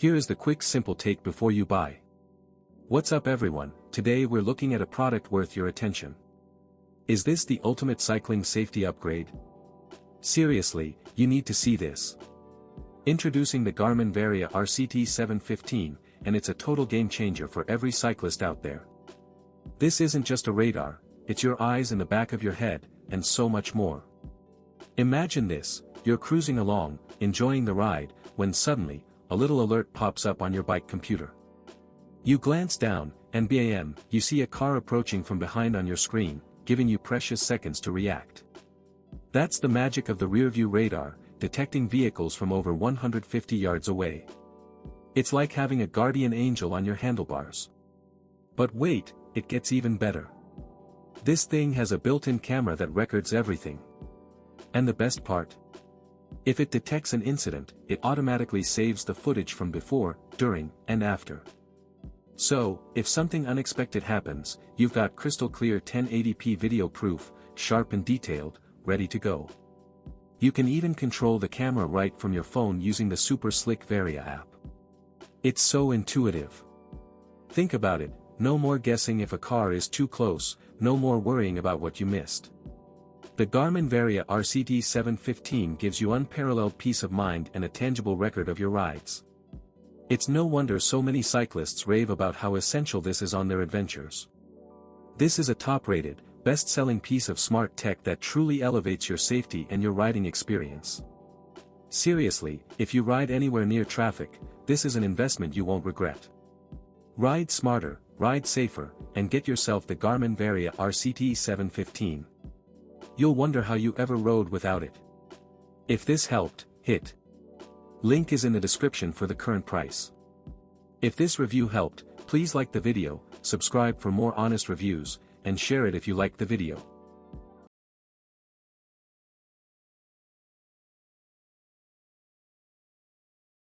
Here is the quick simple take before you buy. What's up everyone, today we're looking at a product worth your attention. Is this the ultimate cycling safety upgrade? Seriously, you need to see this. Introducing the Garmin Varia RCT715, and it's a total game changer for every cyclist out there. This isn't just a radar, it's your eyes in the back of your head, and so much more. Imagine this, you're cruising along, enjoying the ride, when suddenly, a little alert pops up on your bike computer. You glance down, and bam, you see a car approaching from behind on your screen, giving you precious seconds to react. That's the magic of the Rearview radar, detecting vehicles from over 150 yards away. It's like having a guardian angel on your handlebars. But wait, it gets even better. This thing has a built-in camera that records everything. And the best part? If it detects an incident, it automatically saves the footage from before, during, and after. So, if something unexpected happens, you've got crystal clear 1080p video proof, sharp and detailed, ready to go. You can even control the camera right from your phone using the super slick Varia app. It's so intuitive. Think about it, no more guessing if a car is too close, no more worrying about what you missed. The Garmin Varia RCT715 gives you unparalleled peace of mind and a tangible record of your rides. It's no wonder so many cyclists rave about how essential this is on their adventures. This is a top-rated, best-selling piece of smart tech that truly elevates your safety and your riding experience. Seriously, if you ride anywhere near traffic, this is an investment you won't regret. Ride smarter, ride safer, and get yourself the Garmin Varia RCT715. You'll wonder how you ever rode without it. If this helped, hit. Link is in the description for the current price. If this review helped, please like the video, subscribe for more honest reviews, and share it if you liked the video.